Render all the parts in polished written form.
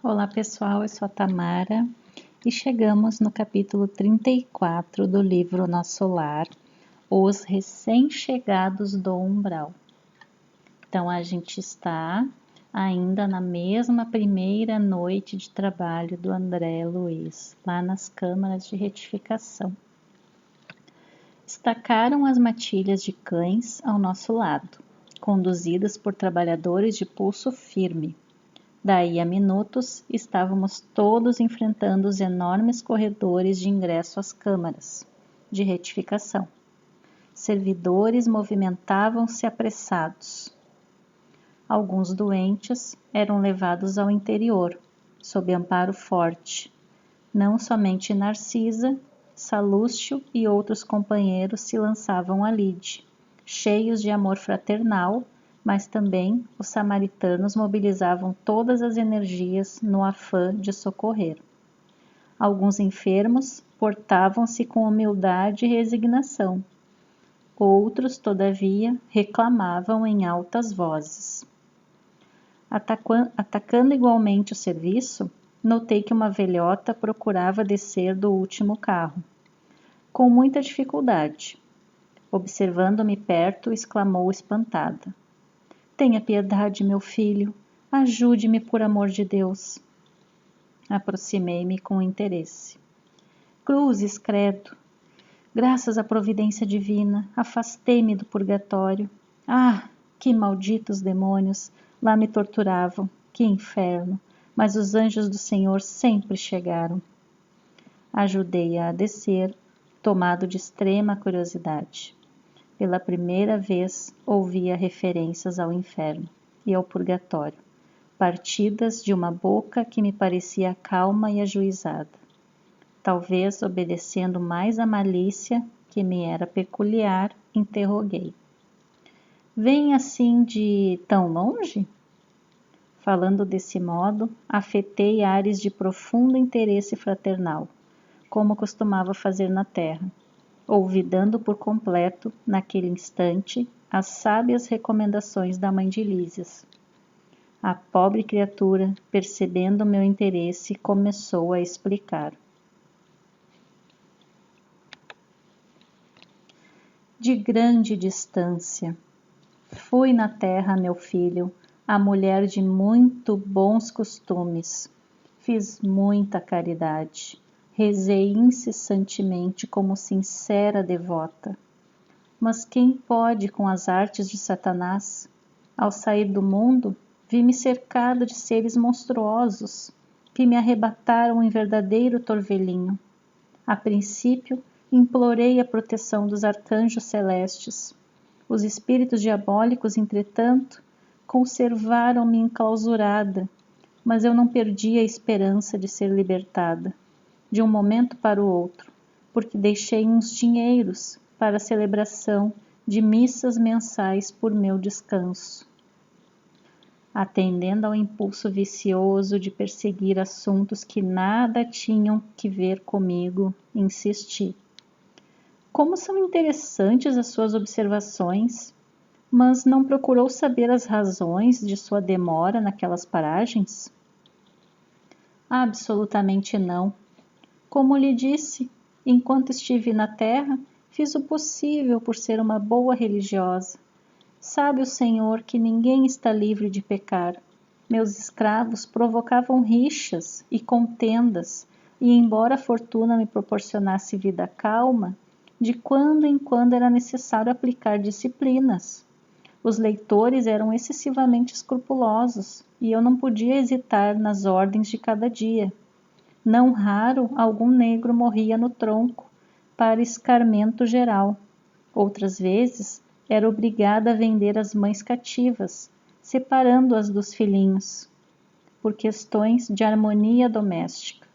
Olá pessoal, eu sou a Tamara e chegamos no capítulo 34 do livro Nosso Lar, Os Recém-Chegados do Umbral. Então a gente está ainda na mesma primeira noite de trabalho do André Luiz, lá nas câmaras de retificação. Estacaram as matilhas de cães ao nosso lado, conduzidas por trabalhadores de pulso firme. Daí a minutos, estávamos todos enfrentando os enormes corredores de ingresso às câmaras de retificação. Servidores movimentavam-se apressados. Alguns doentes eram levados ao interior, sob amparo forte. Não somente Narcisa, Salúcio e outros companheiros se lançavam à lide, cheios de amor fraternal, mas também os samaritanos mobilizavam todas as energias no afã de socorrer. Alguns enfermos portavam-se com humildade e resignação. Outros, todavia, reclamavam em altas vozes. Atacando igualmente o serviço, notei que uma velhota procurava descer do último carro. Com muita dificuldade. Observando-me perto, exclamou espantada: "Tenha piedade, meu filho, ajude-me por amor de Deus." Aproximei-me com interesse. "Cruzes, credo. Graças à providência divina, afastei-me do purgatório. Ah, que malditos demônios! Lá me torturavam, que inferno! Mas os anjos do Senhor sempre chegaram." Ajudei-a a descer, tomado de extrema curiosidade. Pela primeira vez ouvia referências ao inferno e ao purgatório, partidas de uma boca que me parecia calma e ajuizada. Talvez obedecendo mais à malícia que me era peculiar, interroguei: "Vem assim de tão longe?" Falando desse modo, afetei ares de profundo interesse fraternal, como costumava fazer na terra, olvidando por completo, naquele instante, as sábias recomendações da mãe de Lísias. A pobre criatura, percebendo meu interesse, começou a explicar. De grande distância, fui na terra, meu filho, a mulher de muito bons costumes. Fiz muita caridade. Rezei incessantemente como sincera devota. Mas quem pode com as artes de Satanás? Ao sair do mundo, vi-me cercado de seres monstruosos, que me arrebataram em verdadeiro torvelinho. A princípio, implorei a proteção dos arcanjos celestes. Os espíritos diabólicos, entretanto, conservaram-me enclausurada, mas eu não perdi a esperança de ser libertada, de um momento para o outro, porque deixei uns dinheiros para a celebração de missas mensais por meu descanso. Atendendo ao impulso vicioso de perseguir assuntos que nada tinham que ver comigo, insisti. Como são interessantes as suas observações, mas não procurou saber as razões de sua demora naquelas paragens? Absolutamente não. Como lhe disse, enquanto estive na terra, fiz o possível por ser uma boa religiosa. Sabe o Senhor que ninguém está livre de pecar. Meus escravos provocavam rixas e contendas, e embora a fortuna me proporcionasse vida calma, de quando em quando era necessário aplicar disciplinas. Os leitores eram excessivamente escrupulosos, e eu não podia hesitar nas ordens de cada dia. Não raro, algum negro morria no tronco, para escarmento geral. Outras vezes, era obrigada a vender as mães cativas, separando-as dos filhinhos, por questões de harmonia doméstica.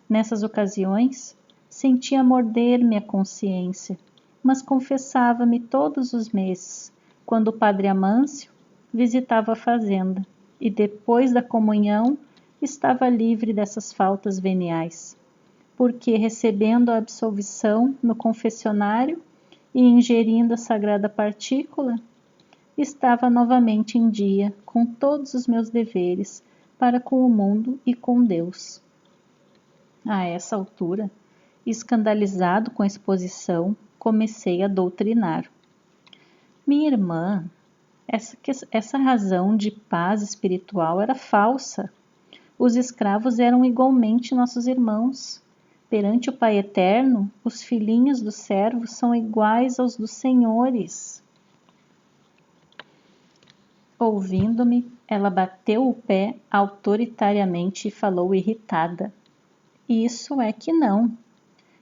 Nessas ocasiões, sentia morder-me a consciência, mas confessava-me todos os meses, quando o padre Amâncio visitava a fazenda, e depois da comunhão estava livre dessas faltas veniais, porque recebendo a absolvição no confessionário e ingerindo a sagrada partícula, estava novamente em dia com todos os meus deveres, para com o mundo e com Deus. A essa altura, escandalizado com a exposição, comecei a doutrinar. Minha irmã, essa razão de paz espiritual era falsa. Os escravos eram igualmente nossos irmãos. Perante o Pai Eterno, os filhinhos dos servos são iguais aos dos senhores. Ouvindo-me, ela bateu o pé autoritariamente e falou irritada. Isso é que não.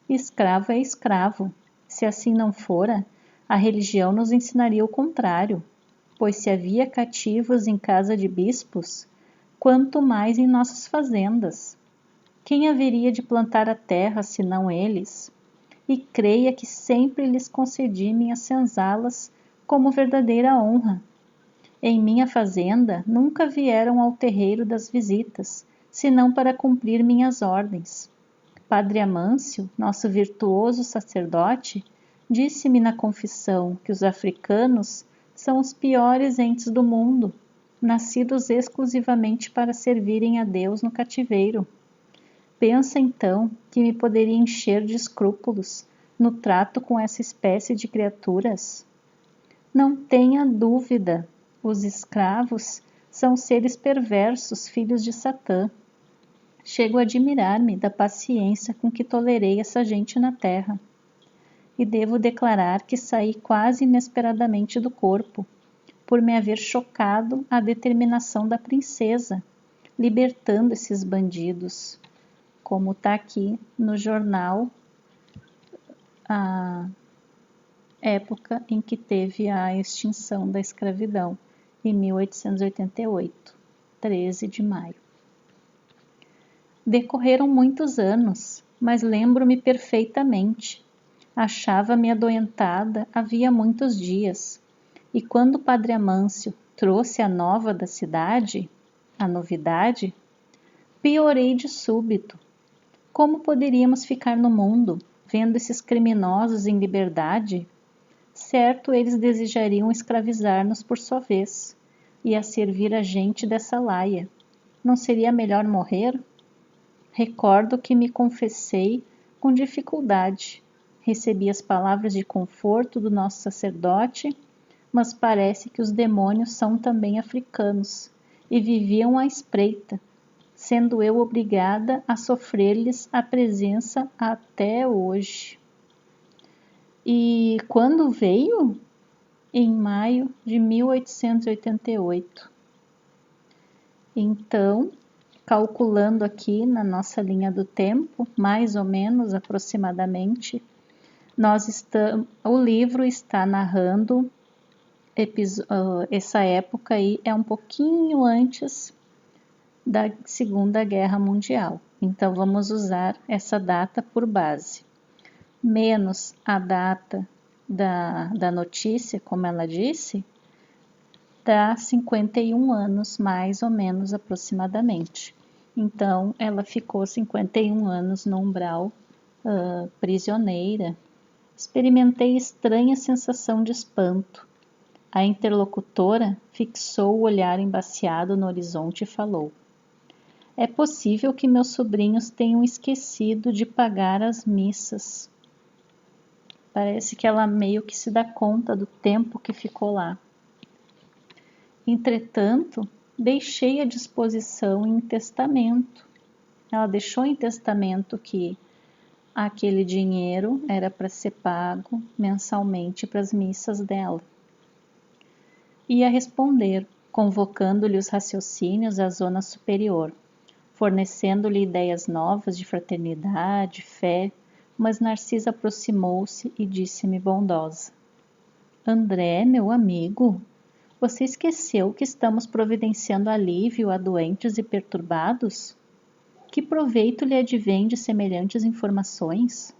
Escravo é escravo. Se assim não fora, a religião nos ensinaria o contrário, pois se havia cativos em casa de bispos, quanto mais em nossas fazendas. Quem haveria de plantar a terra, senão eles? E creia que sempre lhes concedi minhas senzalas como verdadeira honra. Em minha fazenda nunca vieram ao terreiro das visitas, senão para cumprir minhas ordens. Padre Amâncio, nosso virtuoso sacerdote, disse-me na confissão que os africanos são os piores entes do mundo, nascidos exclusivamente para servirem a Deus no cativeiro. Pensa então que me poderia encher de escrúpulos no trato com essa espécie de criaturas? Não tenha dúvida, os escravos são seres perversos, filhos de Satã. Chego a admirar-me da paciência com que tolerei essa gente na terra. E devo declarar que saí quase inesperadamente do corpo, por me haver chocado a determinação da princesa, libertando esses bandidos, como está aqui no jornal, a época em que teve a extinção da escravidão, em 1888, 13 de maio. Decorreram muitos anos, mas lembro-me perfeitamente. Achava-me adoentada havia muitos dias, e quando o Padre Amâncio trouxe a nova da cidade, a novidade, piorei de súbito. Como poderíamos ficar no mundo, vendo esses criminosos em liberdade? Certo, eles desejariam escravizar-nos por sua vez, e a servir a gente dessa laia. Não seria melhor morrer? Recordo que me confessei com dificuldade. Recebi as palavras de conforto do nosso sacerdote, mas parece que os demônios são também africanos e viviam à espreita, sendo eu obrigada a sofrer-lhes a presença até hoje. E quando veio? Em maio de 1888. Então, calculando aqui na nossa linha do tempo, mais ou menos, aproximadamente, o livro está narrando essa época aí, é um pouquinho antes da Segunda Guerra Mundial. Então, vamos usar essa data por base. Menos a data da notícia, como ela disse, dá 51 anos, mais ou menos, aproximadamente. Então, ela ficou 51 anos no umbral, prisioneira. Experimentei estranha sensação de espanto. A interlocutora fixou o olhar embaciado no horizonte e falou: é possível que meus sobrinhos tenham esquecido de pagar as missas. Parece que ela meio que se dá conta do tempo que ficou lá. Entretanto, deixei à disposição em testamento. Ela deixou em testamento que aquele dinheiro era para ser pago mensalmente para as missas dela. Ia responder, convocando-lhe os raciocínios à zona superior, fornecendo-lhe ideias novas de fraternidade, fé, mas Narcisa aproximou-se e disse-me bondosa: André, meu amigo, você esqueceu que estamos providenciando alívio a doentes e perturbados? Que proveito lhe advém de semelhantes informações?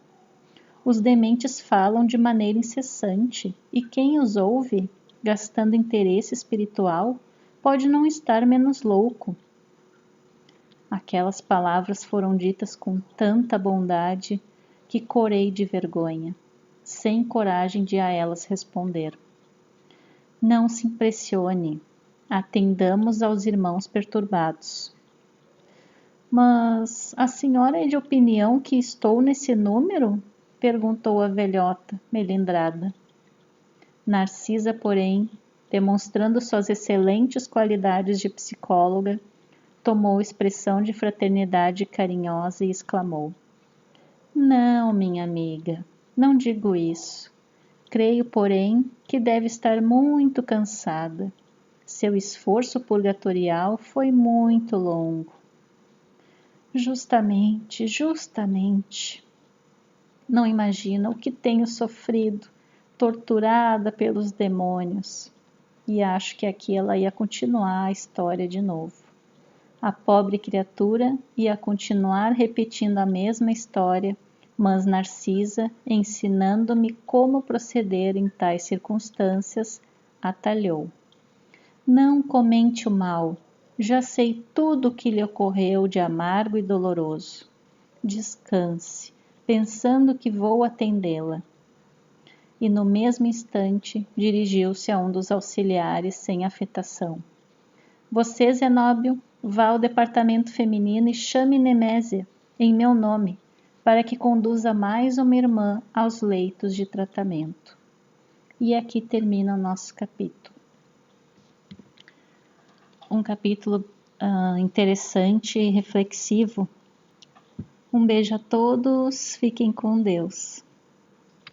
Os dementes falam de maneira incessante, e quem os ouve, gastando interesse espiritual, pode não estar menos louco. Aquelas palavras foram ditas com tanta bondade que corei de vergonha, sem coragem de a elas responder. Não se impressione, atendamos aos irmãos perturbados. Mas a senhora é de opinião que estou nesse número? Perguntou a velhota, melindrada. Narcisa, porém, demonstrando suas excelentes qualidades de psicóloga, tomou expressão de fraternidade carinhosa e exclamou: Não, minha amiga, não digo isso. Creio, porém, que deve estar muito cansada. Seu esforço purgatorial foi muito longo. Justamente, justamente. Não imagina o que tenho sofrido, torturada pelos demônios. E acho que aqui ela ia continuar a história de novo. A pobre criatura ia continuar repetindo a mesma história, mas Narcisa, ensinando-me como proceder em tais circunstâncias, atalhou. Não comente o mal, já sei tudo o que lhe ocorreu de amargo e doloroso. Descanse, pensando que vou atendê-la. E no mesmo instante dirigiu-se a um dos auxiliares sem afetação. Você, Zenóbio, vá ao departamento feminino e chame Nemésia, em meu nome, para que conduza mais uma irmã aos leitos de tratamento. E aqui termina o nosso capítulo. Um capítulo interessante e reflexivo. Um beijo a todos, fiquem com Deus.